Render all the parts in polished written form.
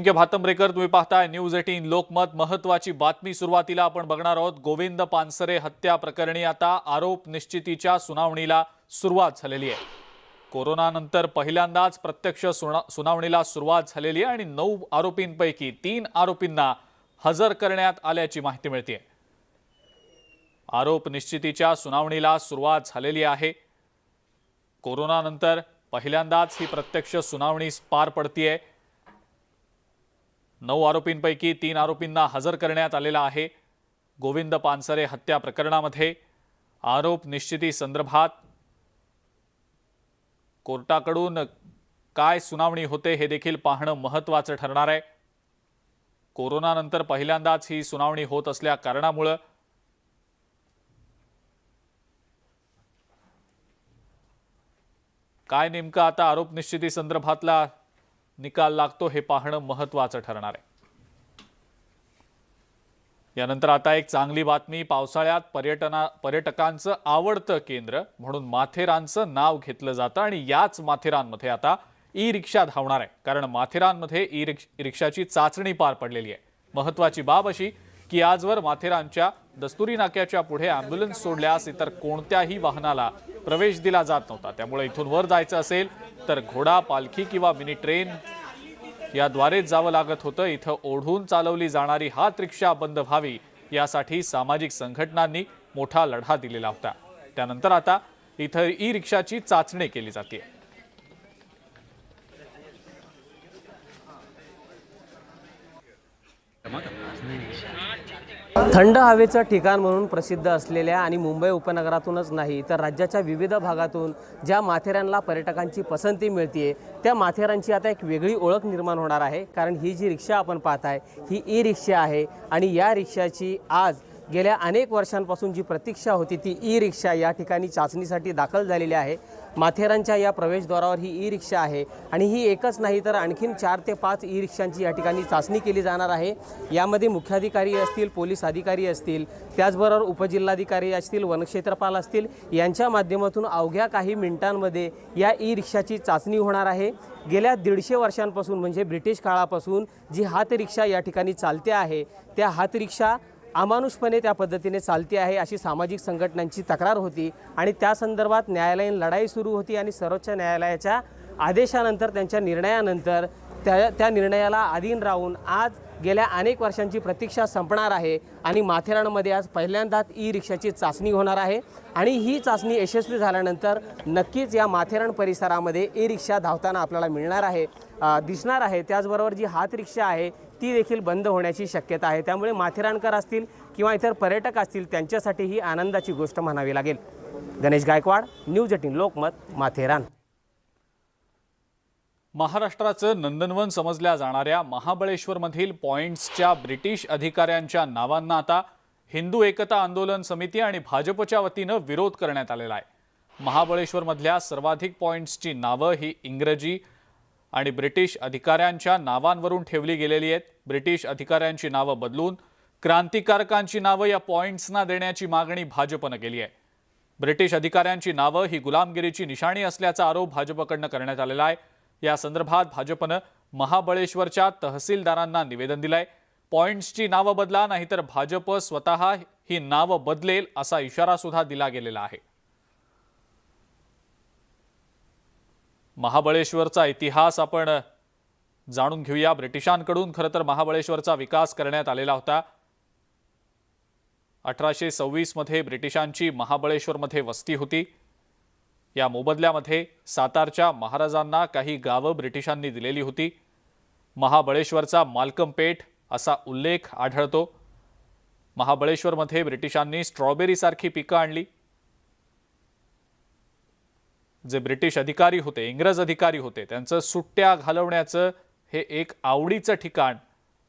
भातंब्रेकर, तुम्ही पाहताय न्यूज 18 लोकमत। महत्वाची बातमी सुरुवातीला आपण बघणार आहोत। गोविंद पानसरे हत्या प्रकरणी आता आरोप निश्चितीच्या सुनावणीला सुरुवात झालेली आहे। कोरोनानंतर पहिल्यांदाच प्रत्यक्ष सुनावणीला सुरुवात झालेली आहे आणि 9 आरोपींपैकी 3 आरोपींना हजर करण्यात आल्याची माहिती मिळते। आरोप निश्चितीच्या सुनावणीला सुरुवात झालेली आहे। कोरोनानंतर पहिल्यांदाच ही प्रत्यक्ष सुनावणी पार पडतीये। 9 आरोपींपैकी 3 आरोपींना हजर करण्यात आलेला आहे। गोविंद पानसरे हत्या प्रकरणामध्ये आरोप निश्चिती संदर्भात कोर्टाकडून काय सुनावणी होते हे देखील पाहणं महत्त्वाचं ठरणार आहे। कोरोनानंतर पहिल्यांदाच ही सुनावणी होत असल्या कारणामुळे काय नेमका आता आरोप निश्चिती संदर्भातला निकाल लागतो हे पाहणं महत्त्वाचं ठरणार आहे। यानंतर आता एक चांगली बातमी। पावसाळ्यात पर्यटकांचं आवडतं केंद्र म्हणून माथेरानचं नाव घेतलं जातं आणि याच माथेरानमध्ये आता ई-रिक्षा धावणार आहे। कारण माथेरानमध्ये ई-रिक्षाची चाचणी पार पडलेली आहे। महत्त्वाची बाब अशी की आजवर माथेरानच्या दस्तुरी नाक्याच्या पुढे ॲम्ब्युलन्स सोडल्यास इतर कोणत्याही वाहनाला प्रवेश दिला जात नव्हता। त्यामुळे इथून वर जायचं असेल तर घोडा, पालखी किंवा मिनी ट्रेन याद्वारेच जावं लागत होतं। इथं ओढून चालवली जाणारी हात रिक्षा बंद व्हावी यासाठी सामाजिक संघटनांनी मोठा लढा दिलेला होता। त्यानंतर आता इथं ई-रिक्षाची चाचणी केली जाते। थंड हवेचं ठिकाण म्हणून प्रसिद्ध असलेल्या आणि मुंबई उपनगरातूनच नाही तर राज्याच्या विविध भागातून ज्या माथेरानला पर्यटकांची पसंती मिळते त्या माथेरानची आता एक वेगळी ओळख निर्माण होणार आहे। कारण ही जी रिक्षा आपण पाहताय ही ई-रिक्षा आहे आणि या रिक्षाची आज गेल्या अनेक वर्षांपासून जी प्रतीक्षा होती ती ई-रिक्षा या ठिकाणी चाचणीसाठी दाखल झालेली आहे। माथेरानच्या या प्रवेशद्वारावर ही ई-रिक्षा आहे आणि ही एकच नाही तर आणखीन 4 ते 5 ई-रिक्षांची या ठिकाणी चाचणी केली जाणार आहे। यामध्ये मुख्याधिकारी असतील, पोलीस अधिकारी असतील, त्याचबरोबर उपजिल्हाधिकारी असतील, वनक्षेत्रपाल असतील यांच्या माध्यमातून अवघ्या काही मिनिटांमध्ये या ई-रिक्षाची चाचणी होणार आहे। गेल्या 150 वर्षांपासून म्हणजे ब्रिटिश काळापासून जी हात रिक्षा या ठिकाणी चालते आहे त्या हात रिक्षा अमानुषपणे त्या पद्धतीने चालते आहे अशी सामाजिक संघटनांची तक्रार होती आणि त्या संदर्भात न्यायालयीन लढाई सुरू होती आणि सर्वोच्च न्यायालयाच्या आदेशानंतर त्यांच्या निर्णयानंतर त्या निर्णयाला अधीन राहून आज गेल्या अनेक वर्षांची प्रतीक्षा संपणार आहे आणि माथेरानमध्ये आज पहिल्यांदाच ई-रिक्षाची चाचणी होणार आहे आणि ही चाचणी यशस्वी झाल्यानंतर नक्कीच या माथेरान परिसरामध्ये ई-रिक्षा धावताना आपल्याला दिसणार आहे। त्याचबरोबर जी हात रिक्षा आहे ती देखील बंद होण्याची शक्यता आहे। त्यामुळे माथेरानकर असतील किंवा इतर पर्यटक असतील त्यांच्यासाठी ही आनंदाची गोष्ट म्हणावी लागेल। गणेश गायकवाड, न्यूज 18 लोकमत, माथेरान। महाराष्ट्राचं नंदनवन समजल्या जाणाऱ्या महाबळेश्वरमधील पॉइंट्सच्या ब्रिटिश अधिकाऱ्यांच्या नावांना आता हिंदू एकता आंदोलन समिती आणि भाजपच्या वतीनं विरोध करण्यात आलेला आहे। महाबळेश्वरमधल्या सर्वाधिक पॉइंट्सची नावं ही इंग्रजी आणि ब्रिटिश अधिकाऱ्यांच्या नावांवरून ठेवली गेलेली आहेत। ब्रिटिश अधिकाऱ्यांची नावं बदलून क्रांतिकारकांची नावं या पॉइंट्सना देण्याची मागणी भाजपनं केली आहे। ब्रिटिश अधिकाऱ्यांची नावं ही गुलामगिरीची निशाणी असल्याचा आरोप भाजपकडनं करण्यात आलेला आहे। या संदर्भात भाजपनं महाबळेश्वरच्या तहसीलदारांना निवेदन दिलंय। पॉइंट्सची नावं बदला नाहीतर भाजप स्वतः ही नावं बदलेल असा इशारा सुद्धा दिला गेलेला आहे। महाबळेश्वरचा इतिहास आपण जाणून घेऊया। ब्रिटिशांकडून खरं तर महाबळेश्वरचा विकास करण्यात आलेला होता। 1826 मध्ये ब्रिटिशांची महाबळेश्वरमध्ये वस्ती होती। या मोबदल्यामध्ये सातारच्या महाराजांना काही गावं ब्रिटिशांनी दिलेली होती। महाबळेश्वरचा मालकम पेठ असा उल्लेख आढळतो। महाबळेश्वरमध्ये ब्रिटिशांनी स्ट्रॉबेरीसारखी पिकं आणली। जे ब्रिटिश अधिकारी होते, इंग्रज अधिकारी होते, त्यांचं सुट्ट्या घालवण्याचं हे एक आवडीचं ठिकाण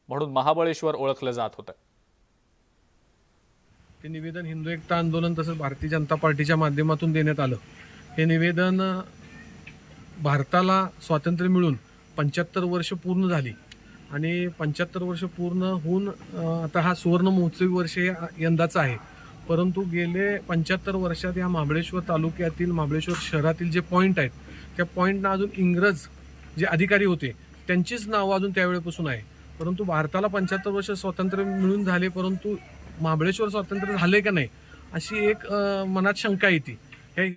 म्हणून महाबळेश्वर ओळखलं जात होतं। हे निवेदन हिंदू एकता आंदोलन तसंच भारतीय जनता पार्टीच्या माध्यमातून देण्यात आलं। हे निवेदन भारताला स्वातंत्र्य मिळून 75 वर्ष पूर्ण झाली आणि 75 वर्ष पूर्ण होऊन आता हा सुवर्ण महोत्सवी वर्ष यंदाचा आहे। परंतु गेले 75 वर्षात या महाबळेश्वर तालुक्यातील महाबळेश्वर शहरातील जे पॉईंट आहेत त्या पॉईंटना अजून इंग्रज जे अधिकारी होते त्यांचीच नावं अजून त्यावेळेपासून आहे. परंतु भारताला 75 वर्ष स्वातंत्र्य मिळून झाले, परंतु महाबळेश्वर स्वातंत्र्य झाले का नाही अशी एक मनात शंका येते. हे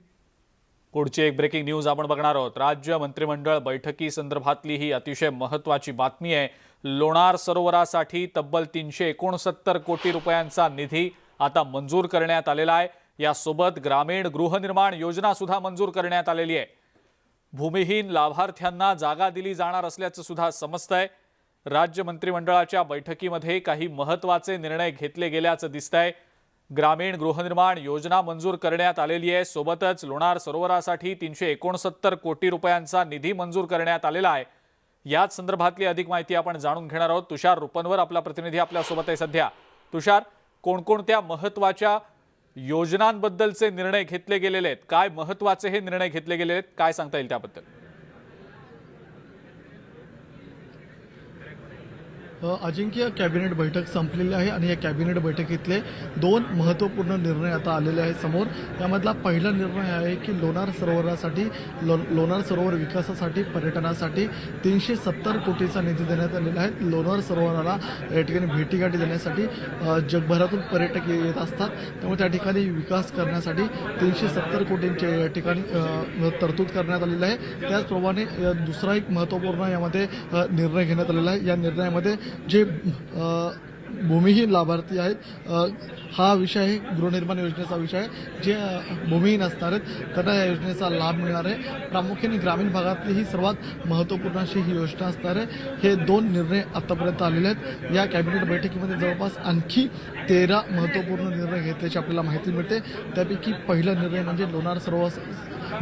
पुढची एक ब्रेकिंग न्यूज आपण बघणार आहोत. राज्य मंत्रिमंडळ बैठकीसंदर्भातली ही अतिशय महत्त्वाची बातमी आहे. लोणार सरोवरासाठी तब्बल 369 कोटी रुपयांचा निधी आता मंजूर करण्यात आलेला आहे. यासोबत ग्रामीण गृहनिर्माण योजना सुद्धा मंजूर करण्यात आलेली आहे. भूमिहीन लाभार्थ्यांना जागा दिली जाणार असल्याचं सुद्धा समजतंय. राज्य मंत्रिमंडळाच्या बैठकीमध्ये काही महत्त्वाचे निर्णय घेतले गेल्याचं दिसतंय. ग्रामीण गृहनिर्माण योजना मंजूर करण्यात आलेली आहे. सोबतच लोणार सरोवरासाठी 369 कोटी रुपयांचा निधी मंजूर करण्यात आलेला आहे. याच संदर्भातली अधिक माहिती आपण जाणून घेणार आहोत. तुषार रुपनवर आपला प्रतिनिधी आपल्यासोबत आहे सध्या. तुषार, कोणकोणत्या महत्त्वाच्या योजनांबद्दलचे निर्णय घेतले गेलेले आहेत? काय महत्त्वाचे हे निर्णय घेतले गेलेले आहेत? काय सांगता येईल त्याबद्दल? अजिंक्य कॅबिनेट बैठक संपलेली आहे आणि या कॅबिनेट बैठकीतले 2 महत्त्वपूर्ण निर्णय आता आलेले आहेत समोर. यामधला पहिला निर्णय आहे की लोणार सरोवरासाठी लोणार सरोवर विकासासाठी पर्यटनासाठी 370 कोटीचा निधी देण्यात आलेला आहे. लोणार सरोवराला या ठिकाणी भेटीगाठी देण्यासाठी जगभरातून पर्यटक येत असतात, त्यामुळे त्या ठिकाणी विकास करण्यासाठी 370 कोटींच्या या ठिकाणी तरतूद करण्यात आलेली आहे. त्याचप्रमाणे दुसरा एक महत्त्वपूर्ण यामध्ये निर्णय घेण्यात आलेला आहे. या निर्णयामध्ये जे भूमिहीन लाभार्थी आहेत, हा विषय आहे गृहनिर्माण योजनेचा विषय आहे. जे भूमिहीन असणार आहेत त्यांना या योजनेचा लाभ मिळणार आहे. प्रामुख्याने ग्रामीण भागातली ही सर्वात महत्त्वपूर्ण अशी ही योजना असणार आहे. हे 2 निर्णय आतापर्यंत आलेले आहेत. या कॅबिनेट बैठकीमध्ये जवळपास आणखी 13 महत्त्वपूर्ण निर्णय घेतल्याची आपल्याला माहिती मिळते. त्यापैकी पहिला निर्णय म्हणजे लोणार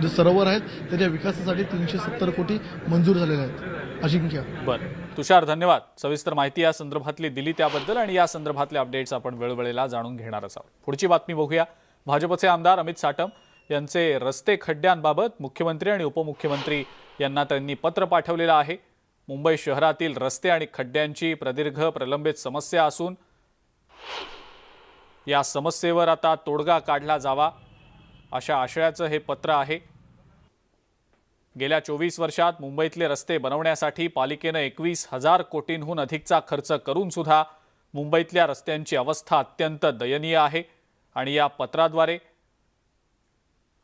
सरोवर आहेत त्याच्या विकासासाठी 370 कोटी मंजूर झालेले आहेत. अजिंक्य. बरं तुषार, धन्यवाद. सविस्तर माहिती या संदर्भातली दिली त्याबद्दल आणि या संदर्भातले अपडेट्स आपण वेळोवेळेला जाणून घेणार आहोत. पुढची बातमी बघूया. भाजपचे आमदार अमित साटम यांचे रस्ते खड्ड्यांबाबत मुख्यमंत्री आणि उपमुख्यमंत्री यांना त्यांनी पत्र पाठवलेलं आहे. मुंबई शहरातील रस्ते आणि खड्ड्यांची प्रदीर्घ प्रलंबित समस्या असून या समस्येवर आता तोडगा काढला जावा अशा आशयाचं हे पत्र आहे. गेल्या 24 वर्षात मुंबईतले रस्ते बनवण्यासाठी पालिकेनं 21,000 कोटींहून अधिकचा खर्च करून सुद्धा मुंबईतल्या रस्त्यांची अवस्था अत्यंत दयनीय आहे. आणि या पत्राद्वारे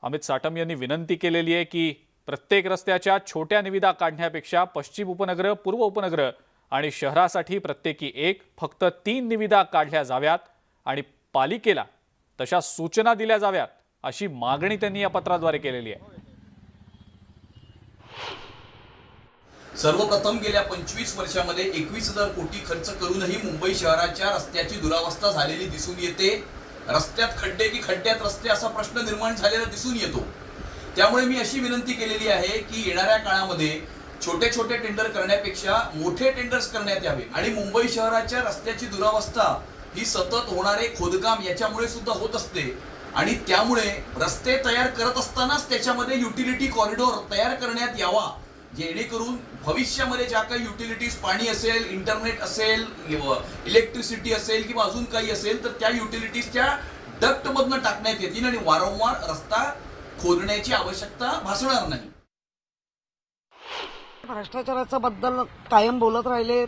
अमित साटम यांनी विनंती केलेली आहे की प्रत्येक रस्त्याच्या छोट्या निविदा काढण्यापेक्षा पश्चिम उपनगर, पूर्व उपनगर आणि शहरासाठी प्रत्येकी एक, फक्त 3 निविदा काढल्या जाव्यात आणि पालिकेला तशा सूचना दिल्या जाव्यात अशी मागणी त्यांनी या पत्राद्वारे केलेली आहे. सर्वप्रथम गेल्या 25 वर्षामध्ये 21,000 कोटी खर्च करूनही मुंबई शहराच्या रस्त्याची दुरावस्था झालेली दिसून येते. रस्त्यात खड्डे की खड्ड्यात रस्ते असा प्रश्न निर्माण झालेला दिसून येतो. त्यामुळे मी अशी विनंती केलेली आहे की येणाऱ्या काळामध्ये छोटे छोटे टेंडर करण्यापेक्षा मोठे टेंडर्स करण्यात यावे. आणि मुंबई शहराच्या रस्त्याची दुरावस्था ही सतत होणारे खोदकाम याच्यामुळे सुद्धा होत असते. आणि त्यामुळे रस्ते तयार करत असतानाच त्याच्यामध्ये युटिलिटी कॉरिडॉर तयार करण्यात यावा, जेणेकरून भविष्यामध्ये ज्या काही युटिलिटीज, पाणी असेल, इंटरनेट असेल, इलेक्ट्रिसिटी असेल किंवा अजून काही असेल तर त्या युटिलिटीज त्या डक्टमधनं टाकण्यात येतील आणि वारंवार रस्ता खोदण्याची आवश्यकता भासणार नाही. भ्रष्टाचाराच्या बद्दल कायम बोलत राहिले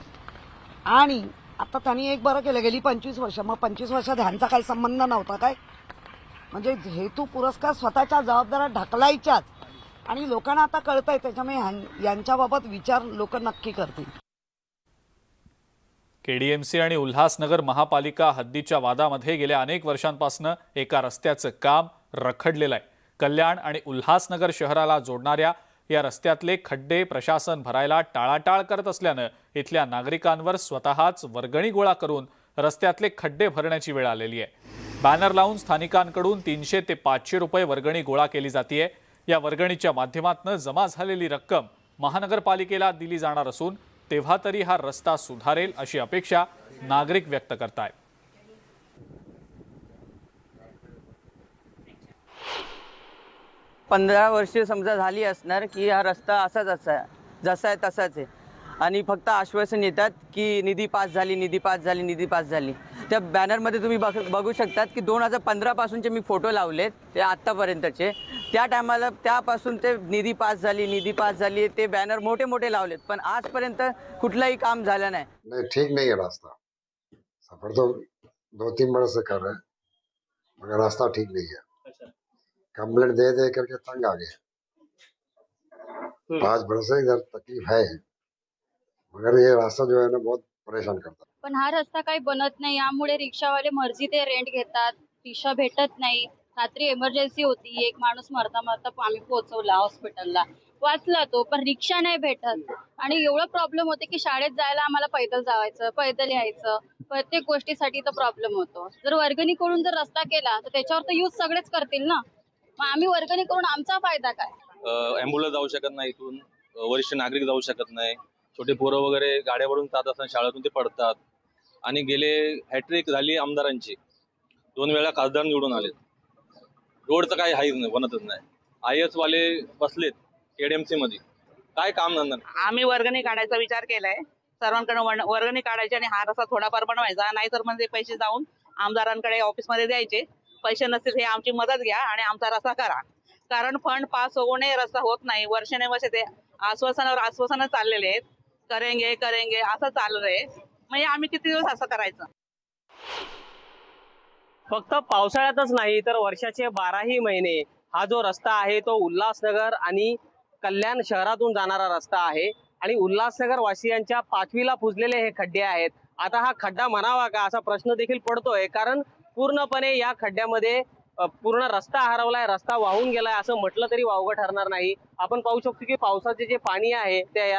आणि आता त्यांनी एक बरं केलं, गेली 25 वर्ष, मग 25 वर्षात ह्यांचा काही संबंध नव्हता काय? म्हणजे हेतू पुरस्कार स्वतःच्या जबाबदाऱ्या ढकलायच्याच आणि लोकांना आता कळतंय, त्याच्यामुळे यांच्याबाबत विचार लोक नक्की करतील. केडीएमसी आणि उल्हासनगर महापालिका हद्दीच्या वादामध्ये गेल्या अनेक वर्षांपासून एका रस्त्याचं काम रखडलेलं आहे. कल्याण आणि उल्हासनगर शहराला जोडणाऱ्या या रस्त्यातले खड्डे प्रशासन भरायला टाळाटाळ करत असल्यानं इथल्या नागरिकांवर स्वतःच वर्गणी गोळा करून रस्त्यातले खड्डे भरण्याची वेळ आलेली आहे. बॅनर लावून स्थानिकांकडून 300 ते 500 रुपये वर्गणी गोळा केली जाते. या वर्गणीच्या माध्यमातून जमा झालेली रक्कम महानगरपालिकेला दिली जाणार असून तेव्हा तरी हा रस्ता सुधारेल अशी अपेक्षा नागरिक व्यक्त करतायत. पंधरा वर्षे समजा झाली असणार की हा रस्ता असाच जसा आहे तसाच आहे. आणि फक्त आश्वासन येतात की निधी पास झाली, निधी पास झाली, निधी पास झाली. त्या बॅनरमध्ये तुम्ही बघू शकतात की 2015 पासूनचे मी फोटो लावलेत ते आत्तापर्यंतचे. त्या टायमाला त्यापासून ते निधी पास झाली, निधी पास झाली ते बॅनर मोठे मोठे लावलेत, पण आजपर्यंत कुठलंही काम झालं नाही. नहीं, ठीक नहीं है रास्ता. सफर तो 2-3 बरस से कर रहे हैं, मगर रास्ता ठीक नहीं है. कंप्लेंट दे दे करके तंग आ गए. 5 बरस से इधर तकलीफ है, मगर ये रास्ता जो है ना बहुत परेशान करता है. पण हा रस्ता काही बनत नाही, यामुळे रिक्षावाले मर्जी ते रेंट घेतात, रिक्षा भेटत नाही. रात्री इमर्जन्सी होती, एक माणूस मरता मरता आम्ही पोहोचवला हॉस्पिटलला, वाचला तो, पण रिक्षा नाही भेटत. आणि एवढं प्रॉब्लेम होते की शाळेत जायला आम्हाला पैदल जायचं, पैदल यायचं, प्रत्येक गोष्टीसाठी तो प्रॉब्लेम होतो. जर वर्गणी करून जर रस्ता केला तर त्याच्यावर तर यूज सगळेच करतील ना, मग आम्ही वर्गणी करून आमचा फायदा काय? ॲम्ब्युलन्स जाऊ शकत नाही इथून, वरिष्ठ नागरिक जाऊ शकत नाही, छोटे पोरं वगैरे गाड्यावरून जात असताना शाळेतून ते पडतात. आणि गेले हॅट्रिक झाली आमदारांची, 2 वेळा खासदार निवडून आले. रोडचं काही हाईच नाही, बनतच नाही. IAS वाले बसलेत KDMC मध्ये, काय काम धंदा नाही. आम्ही वर्गणी काढायचा विचार केलाय, सर्वांकडे वर्गणी काढायची आणि हा रस्ता थोडाफार बनवायचा, नाहीतर म्हणजे पैसे जाऊन आमदारांकडे ऑफिसमध्ये द्यायचे. पैसे नसतील हे आमची मदत घ्या आणि आमचा रस्ता करा. कारण फंड पास होऊनही रस्ता होत नाही. वर्ष ते आश्वासनावर आश्वासन चाललेले आहेत, करेंगे करेंगे असं चाललंय. म्हणजे आम्ही किती दिवस असं करायचं? फक्त पावसाळ्यातच नाही तर वर्षाचे 12ही महिने हा जो रस्ता आहे तो उल्हासनगर आणि कल्याण शहरातून जाणारा रस्ता आहे. आणि उल्हासनगर वासियांच्या 5वीला पुजलेले हे खड्डे आहेत. आता हा खड्डा म्हणावा का असा प्रश्न देखील पडतोय, कारण पूर्णपणे या खड्ड्यामध्ये पूर्ण रस्ता हरवलाय, रस्ता वाहून गेलाय असं म्हटलं तरी वावगं ठरणार नाही. आपण पाहू शकतो की पावसाचे जे पाणी आहे ते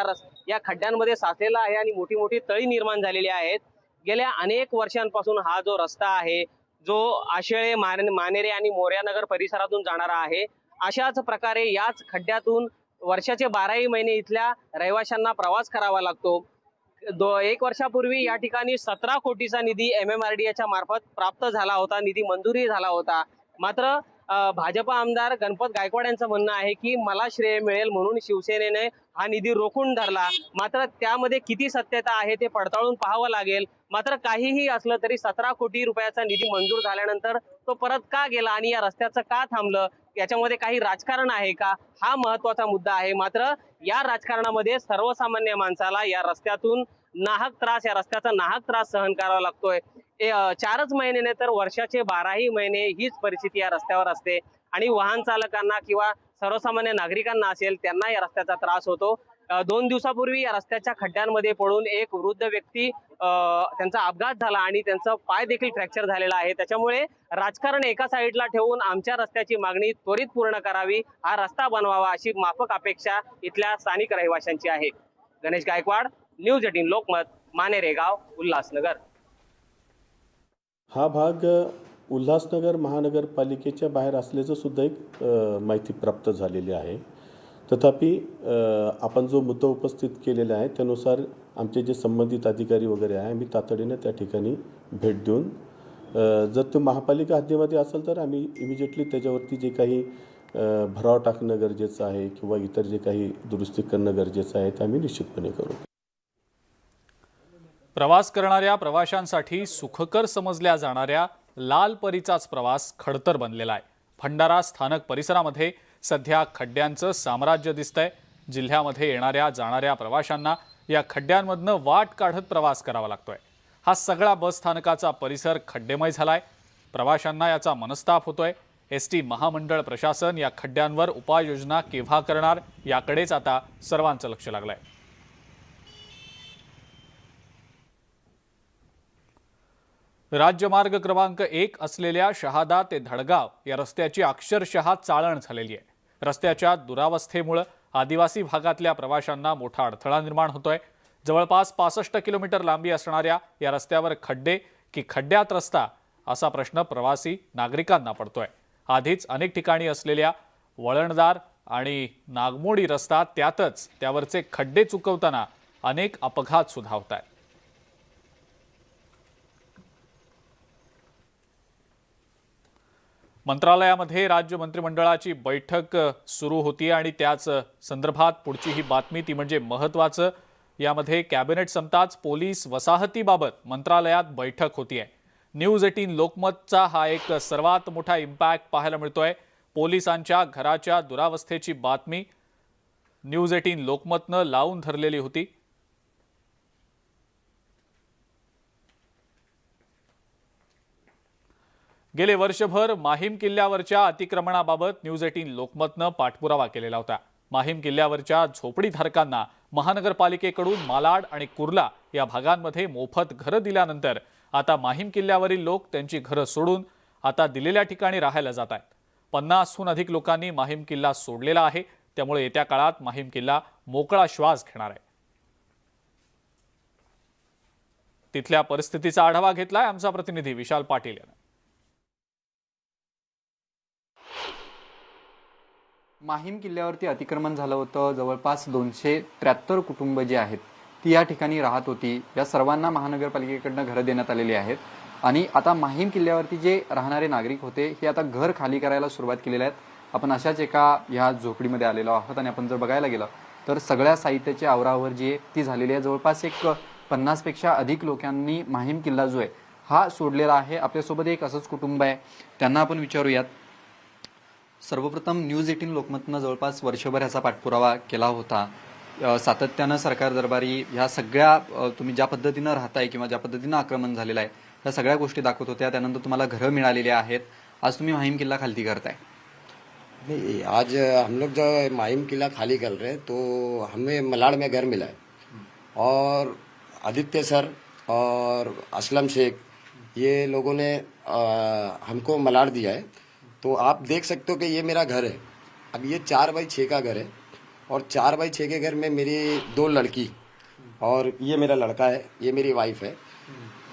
या खड्ड्यांमध्ये साचलेलं आहे आणि मोठी मोठी तळी निर्माण झालेली आहेत. गेल्या अनेक वर्षांपासून हा जो रस्ता आहे जो आशेळे, मानेरे आणि मोर्यानगर परिसरातून जाणारा आहे, अशाच प्रकारे याच खड्ड्यातून वर्षाचे 12ही महिने इथल्या रहिवाशांना प्रवास करावा लागतो. 1 वर्षापूर्वी या ठिकाणी 17 कोटीचा निधी MMRDAच्या मार्फत प्राप्त झाला होता, निधी मंजुरी झाला होता. मात्र भाजप आमदार गणपत गायकवाड यांचं म्हणणं आहे की मला श्रेय मिळेल म्हणून शिवसेनेने हा निधी रोखून धरला. मात्र त्यामध्ये किती सत्यता आहे ते पडताळून पाहावं लागेल. मात्र काहीही असलं तरी 17 कोटी रुपयाचा निधी मंजूर झाल्यानंतर तो परत का गेला आणि या रस्त्याचं का थांबलं, याच्यामध्ये काही राजकारण आहे का, हा महत्वाचा मुद्दा आहे. मात्र या राजकारणामध्ये सर्वसामान्य माणसाला या रस्त्यातून या रस्त्याचा नाहक त्रास सहन करावा लागतोय. 4च महिने नाही तर वर्षाचे 12ही महिने हीच परिस्थिती या रस्त्यावर असते आणि वाहन चालकांना किंवा सर्वसामान्य नागरिकांना असेल त्यांना या रस्त्याचा त्रास होतो. 2 दिवसापूर्वी या रस्त्याच्या खड्ड्यांमध्ये पडून एक वृद्ध व्यक्ती त्यांचा अपघात झाला आणि त्यांचा पाय देखील फ्रॅक्चर झालेला आहे. त्याच्यामुळे राजकारण एका साईडला ठेवून आमच्या रस्त्याची मागणी त्वरित पूर्ण करावी, हा रस्ता बनवावा अशी माफक अपेक्षा इथल्या स्थानिक रहिवाशांची आहे. गणेश गायकवाड, न्यूज 18 लोकमत, मानेरे गाव, उल्हासनगर. हा भाग उल्हासनगर महानगरपालिकेच्या बाहेर असल्याचं सुद्धा एक माहिती प्राप्त झालेली आहे. तथापि आपण जो मुद्दा उपस्थित केलेला आहे त्यानुसार आमचे जे संबंधित अधिकारी वगैरे आहे आम्ही तातडीने त्या ठिकाणी भेट देऊन जर तो महापालिका हद्दीमध्ये असेल तर आम्ही इमिजिएटली त्याच्यावरती जे काही भराव टाकणं गरजेचं आहे किंवा इतर जे काही दुरुस्ती करणं गरजेचं आहे ते आम्ही निश्चितपणे करू. प्रवास करणाऱ्या प्रवाशांसाठी सुखकर समजल्या जाणाऱ्या लाल परीचाच प्रवास खडतर बनलेला आहे. भंडारा स्थानक परिसरामध्ये सध्या खड्ड्यांचं साम्राज्य दिसतंय. जिल्ह्यामध्ये येणाऱ्या जाणाऱ्या प्रवाशांना या खड्ड्यांमधनं वाट काढत प्रवास करावा लागतोय. हा सगळा बस स्थानकाचा परिसर खड्डेमय झालाय. प्रवाशांना याचा मनस्ताप होतोय. ST महामंडळ प्रशासन या खड्ड्यांवर उपाययोजना केव्हा करणार याकडेच आता सर्वांचं लक्ष लागलंय. राज्यमार्ग क्रमांक 1 असलेल्या शहादा ते धडगाव या रस्त्याची अक्षरशः चाळण झालेली आहे. रस्त्याच्या दुरावस्थेमुळे आदिवासी भागातल्या प्रवाशांना मोठा अडथळा निर्माण होतोय. जवळपास 65 किलोमीटर लांबी असणाऱ्या या रस्त्यावर खड्डे की खड्ड्यात रस्ता असा प्रश्न प्रवासी नागरिकांना पडतोय. आधीच अनेक ठिकाणी असलेल्या वळणदार आणि नागमोडी रस्ता त्यातच त्यावरचे खड्डे चुकवताना अनेक अपघात सुद्धा होत आहेत. मंत्रालयामध्ये राज्य मंत्रिमंडळाची बैठक सुरू होती आणि त्याच संदर्भात पुढची ही बातमी ती म्हणजे महत्त्वाचं यामध्ये कॅबिनेट संपताच पोलीस वसाहतीबाबत मंत्रालयात बैठक होतीये. न्यूज 18 लोकमतचा हा एक सर्वात मोठा इम्पॅक्ट पाहायला मिळतोय. पोलिसांच्या घराच्या दुरावस्थेची बातमी न्यूज 18 लोकमतनं लावून धरलेली होती. गेले वर्षभर माहीम किल्ल्यावरच्या अतिक्रमणाबाबत न्यूज 18 लोकमतनं पाठपुरावा केलेला होता. माहीम किल्ल्यावरच्या झोपडीधारकांना महानगरपालिकेकडून मालाड आणि कुर्ला या भागांमध्ये मोफत घरं दिल्यानंतर आता माहीम किल्ल्यावरील लोक त्यांची घरं सोडून आता दिलेल्या ठिकाणी राहायला जात आहेत. 50हून अधिक लोकांनी माहीम किल्ला सोडलेला आहे. त्यामुळे येत्या काळात माहीम किल्ला मोकळा श्वास घेणार आहे. तिथल्या परिस्थितीचा आढावा घेतलाय आमचा प्रतिनिधी विशाल पाटील यांनी. माहीम किल्ल्यावरती अतिक्रमण झालं होतं. जवळपास 273 कुटुंब जी आहेत ती या ठिकाणी राहत होती. या सर्वांना महानगरपालिकेकडनं घरं देण्यात आलेली आहेत आणि आता माहीम किल्ल्यावरती जे राहणारे नागरिक होते हे आता घर खाली करायला सुरुवात केलेली आहेत. आपण अशाच एका ह्या झोपडीमध्ये आलेलो आहोत आणि आपण जर बघायला गेलं तर सगळ्या साहित्याची आवरावर जी आहे ती झालेली आहे. जवळपास एक 50पेक्षा अधिक लोकांनी माहीम किल्ला जो आहे हा सोडलेला आहे. आपल्यासोबत एक असंच कुटुंब आहे, त्यांना आपण विचारूयात. सर्वप्रथम न्यूज 18 लोकमतनं जवळपास वर्षभर ह्याचा पाठपुरावा केला होता. सातत्यानं सरकार दरबारी ह्या सगळ्या तुम्ही ज्या पद्धतीनं राहताय किंवा ज्या पद्धतीनं आक्रमण झालेलं आहे ह्या सगळ्या गोष्टी दाखवत होत्या. त्यानंतर तुम्हाला घरं मिळालेली आहेत. आज तुम्ही माहीम किल्ला खालती करताय. नहीं, आज हम लोग जो माहीम किला खाली कर रहे हैं तो हमें मलाड में घर मिला है और आदित्य सर और असलम शेख ये लोगों ने हमको मलाड दिया है. तो आप देख सकते हो कि ये मेरा घर है. अब ये 4x6 का घर है और 4x6 के घर में मेरी 2 लड़की और ये मेरा लड़का है, ये मेरी वाइफ है.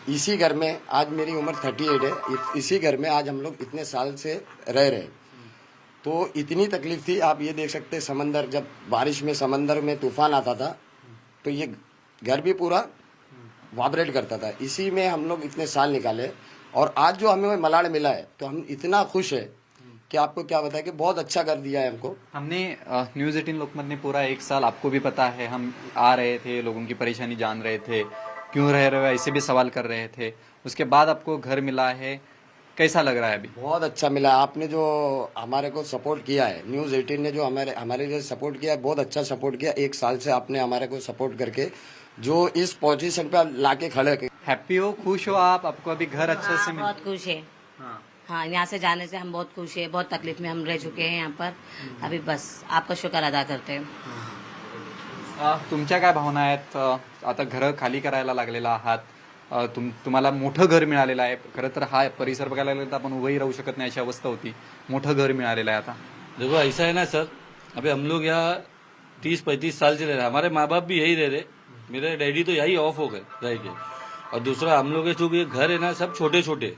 इसी घर में आज मेरी उम्र 38 है. इसी घर में आज हम लोग इतने साल से रह रहे हैं. तो इतनी तकलीफ थी. आप ये देख सकते हैं समंदर, जब बारिश में समंदर में तूफान आता था तो ये घर भी पूरा वाइब्रेट करता था. इसी में हम लोग इतने साल निकाले और आज जो हमें मलाड मिला है तो हम इतना खुश है कि आपको क्या बताया कि बहुत अच्छा कर दिया है हमको. हमने न्यूज़ 18 लोकमत ने पूरा 1 साल, आपको भी पता है, हम आ रहे थे, लोगों की परेशानी जान रहे थे, क्यों रह रहे हो ऐसे भी सवाल कर रहे थे. उसके बाद आपको घर मिला है, कैसा लग रहा है अभी? बहुत अच्छा मिला. आपने जो हमारे को सपोर्ट किया है, न्यूज़ 18 ने जो हमारे लिए सपोर्ट किया है, बहुत अच्छा सपोर्ट किया. 1 साल से आपने हमारे को सपोर्ट करके जो इस पोजीशन पे लाके खड़े. हैप्पी हो, खुश हो आप? आपको अभी घर अच्छे से बहुत खुश है. हाँ, यहाँ से जाने से हम बहुत खुश है. बहुत तकलीफ में हम रह चुके हैं यहाँ पर. अभी बस आपका शुक्र अदा करते हैं. तुमच्या काय भावना आहेत? आता घर खाली करायला लागलेला आहात. तुम्हाला मोठं घर मिळालेलं आहे. खरं तर हा परिसर बघायला गेलं तर आपण उभंही राहू शकत नाही अशी अवस्था होती. मोठं घर मिळालेलं आहे. आता देखो ऐसा है ना सर, अभी हम लोग यहाँ 30-35 साल से रह रहे. हमारे माँ बाप भी यही रह रहे. मेरे डैडी तो यही ऑफ हो गए रह के. और दूसरा हम लोग जो घर है ना सब छोटे छोटे.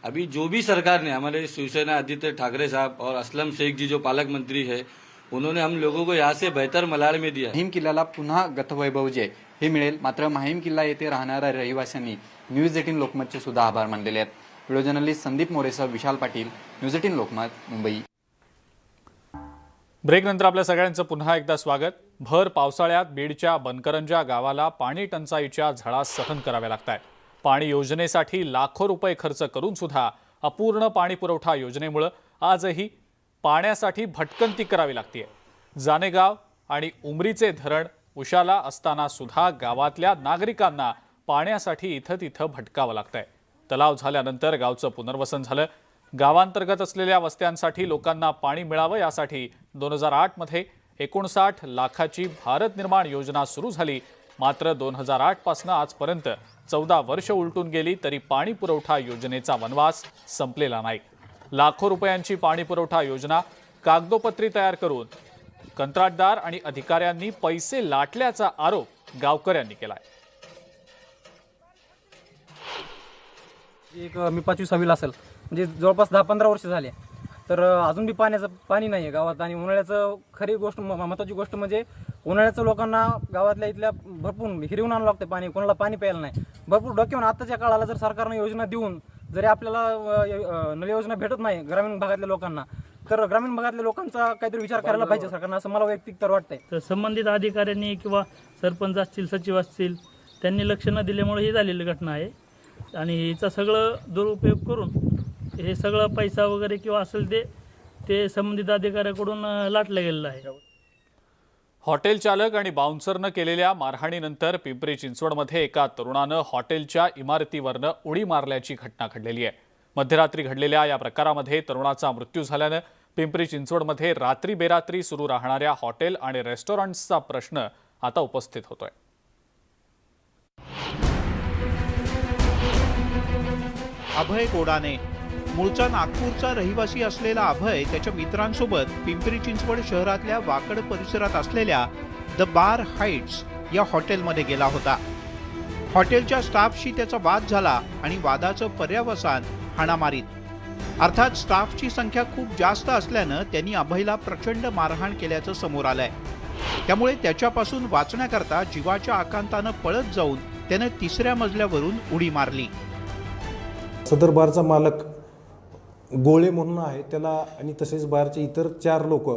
अभी जो भी सरकार ने, हमारे शिवसेना आदित्य ठाकरे साहब और असलम शेख जी जो पालक मंत्री है, उन्होंने हम लोगों को यहाँ से बेहतर मलाड में दिया. माहीम किल्ल्याला पुन्हा गतवैभव जे हे मिळेल. मात्र माहीम किल्ला येथे राहणाऱ्या रहिवाशांनी न्यूज 18 लोकमतचे सुद्धा आभार मानलेले आहेत. Video journalist Sandeep मोरेसह Vishal Patil, news 18 Lokmat, Mumbai. ब्रेकनंतर आपल्या सगळ्यांचं पुन्हा एकदा स्वागत. भर पावसाळ्यात बीडच्या बनकरंजा गावाला पाणी टंचाईच्या झळा सहन कराव्या लागतात. पाणी योजनेसाठी लाखो रुपये खर्च करून सुद्धा अपूर्ण पाणी पुरवठा योजनेमुळे आजही पाण्यासाठी भटकंती करावी लागते. जानेगाव आणि उमरीचे धरण उशाला असताना सुद्धा गावातल्या नागरिकांना पाण्यासाठी इथं तिथं भटकावं लागतंय. तलाव झाल्यानंतर गावचं पुनर्वसन झालं. गावांतर्गत असलेल्या वस्त्यांसाठी लोकांना पाणी मिळावं यासाठी 2008 मध्ये 59 लाखाची भारत निर्माण योजना सुरू झाली. मात्र 2008 पासून आजपर्यंत 14 वर्ष उलटून गेली तरी पाणी पुरवठा योजनेचा वनवास संपलेला नाही. लाखो रुपयांची पाणी पुरवठा योजना कागदोपत्री तयार करून कंत्राटदार आणि अधिकाऱ्यांनी पैसे लाटल्याचा आरोप गावकऱ्यांनी केलाय. मी 5वी-6वीला असेल, म्हणजे जवळपास 10-15 वर्ष झाले, तर अजून बी पाणी नाही आहे गावात. आणि उन्हाळ्याचं खरी गोष्ट, महत्त्वाची गोष्ट म्हणजे उन्हाळ्याचं लोकांना गावातल्या इथल्या भरपूर हिरवून आणावं लागतं पाणी. कोणाला पाणी प्यायला नाही. भरपूर डोक्यावरून आत्ताच्या काळाला जर सरकारनं योजना देऊन जरी आपल्याला नळ योजना भेटत नाही ग्रामीण भागातल्या लोकांना, तर ग्रामीण भागातल्या लोकांचा काहीतरी विचार करायला पाहिजे सरकारनं, असं मला वैयक्तिक तर वाटतंय. तर संबंधित अधिकाऱ्यांनी किंवा सरपंच असतील, सचिव असतील, त्यांनी लक्ष न दिल्यामुळे ही झालेली घटना आहे. आणि हिचा सगळं दुरुपयोग करून हे सगळं पैसा वगैरे किंवा असेल ते संबंधित अधिकाऱ्याकडून लाटलं गेलेलं आहे. हॉटेल चालक आणि बाउन्सरनं केलेल्या मारहाणीनंतर पिंपरी चिंचवडमध्ये एका तरुणानं हॉटेलच्या इमारतीवरनं उडी मारल्याची घटना घडलेली आहे. मध्यरात्री घडलेल्या या प्रकारामध्ये तरुणाचा मृत्यू झाल्यानं पिंपरी चिंचवडमध्ये रात्री बेरात्री सुरू राहणाऱ्या हॉटेल आणि रेस्टॉरंट्सचा प्रश्न आता उपस्थित होतोय. अभय गोडाने मूळचा नागपूरचा रहिवासी असलेला अभय त्याच्या मित्रांसोबत पिंपरी चिंचवड शहरातल्या वाकड परिसरात असलेल्या द बार हाईट्स या हॉटेलमध्ये गेला होता. हॉटेलच्या स्टाफशी त्याचा वाद झाला आणि वादाचं पर्यावसान हाणामारीत. अर्थात स्टाफची संख्या खूप जास्त असल्यानं त्यांनी अभयला प्रचंड मारहाण केल्याचं समोर आलंय. त्यामुळे त्याच्यापासून वाचण्याकरता जीवाच्या आकांतानं पळत जाऊन त्यानं 3ऱ्या मजल्यावरून उडी मारली. सदर बारचा मालक गोळे म्हणून आहे त्याला, आणि तसेच बारचे इतर 4 लोक,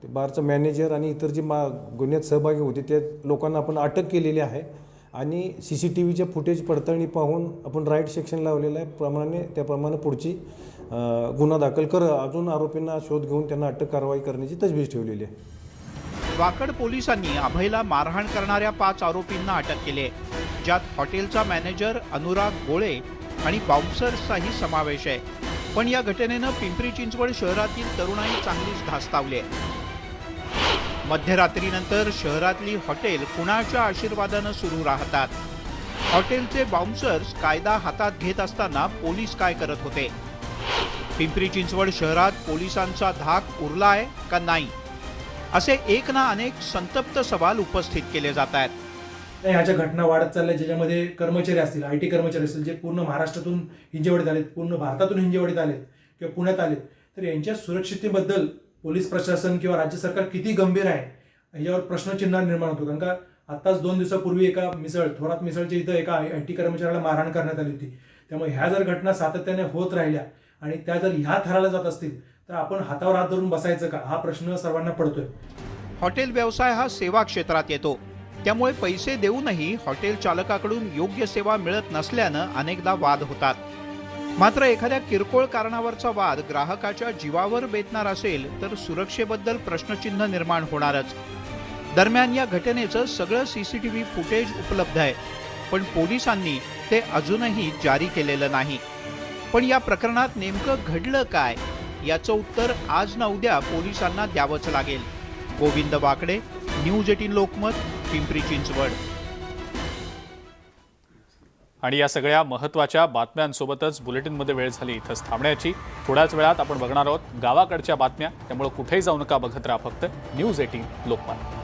ते बारचा मॅनेजर आणि इतर जे गुन्ह्यात सहभागी होते त्या लोकांना आपण अटक केलेली आहे. आणि CCTVच्या फुटेज पडताळणी पाहून आपण राईट सेक्शन लावलेलं आहे. त्याप्रमाणे पुढची गुन्हा दाखल अजून आरोपींना शोध घेऊन त्यांना अटक कारवाई करण्याची तजवीज ठेवलेली आहे. वाकड पोलिसांनी अभयला मारहाण करणाऱ्या 5 आरोपींना अटक केली आहे, ज्यात हॉटेलचा मॅनेजर अनुराग गोळे आणि बाउन्सर्सचाही समावेश आहे. पण या घटनेनं पिंपरी चिंचवड शहरातील तरुणाई चांगलीच धास्तावली आहे. मध्यरात्रीनंतर शहरातली हॉटेल कुणाच्या आशीर्वादानं सुरू राहतात. हॉटेलचे बाउन्सर्स कायदा हातात घेत असताना पोलीस काय करत होते? पिंपरी चिंचवड शहरात पोलिसांचा धाक उरलाय का नाही, असे एक ना अनेक संतप्त सवाल उपस्थित केले जात आहेत. ह्याच्या घटना वाढत चालल्या, ज्याच्यामध्ये कर्मचारी असतील, IT कर्मचारी असतील, जे पूर्ण महाराष्ट्रातून हिंजेवाडीत आलेत, पूर्ण भारतातून हिंजेवाडीत आलेत किंवा पुण्यात आलेत, तर यांच्या सुरक्षिततेबद्दल पोलीस प्रशासन किंवा राज्य सरकार किती गंभीर आहे यावर प्रश्नचिन्ह निर्माण होतो. कारण का आत्ताच 2 दिवसापूर्वी एका थोरात मिसळच्या इथं एका IT कर्मचाऱ्याला मारहाण करण्यात आली होती. त्यामुळे ह्या जर घटना सातत्याने होत राहिल्या आणि त्या जर ह्या थराला जात असतील तर आपण हातावर हात धरून बसायचं का, हा प्रश्न सर्वांना पडतोय. हॉटेल व्यवसाय हा सेवा क्षेत्रात येतो, त्यामुळे पैसे देऊनही हॉटेल चालकाकडून योग्य सेवा मिळत नसल्यानं अनेकदा वाद होतात. मात्र एखाद्या किरकोळ कारणावरचा वाद ग्राहकाच्या जीवावर बेतणार असेल तर सुरक्षेबद्दल प्रश्नचिन्ह निर्माण होणारच. दरम्यान या घटनेचं सगळं CCTV फुटेज उपलब्ध आहे, पण पोलिसांनी ते अजूनही जारी केलेलं नाही. पण या प्रकरणात नेमकं घडलं काय याचं उत्तर आज ना उद्या पोलिसांना द्यावंच लागेल. गोविंद वाकडे, न्यूज 18 लोकमत, पिंपरी चिंचवड. आणि या सगळ्या महत्त्वाच्या बातम्यांसोबतच बुलेटिनमध्ये वेळ झाली इथंच थांबण्याची. थोड्याच वेळात आपण बघणार आहोत गावाकडच्या बातम्या, त्यामुळे कुठेही जाऊ नका, बघत राहा फक्त न्यूज 18 लोकमत.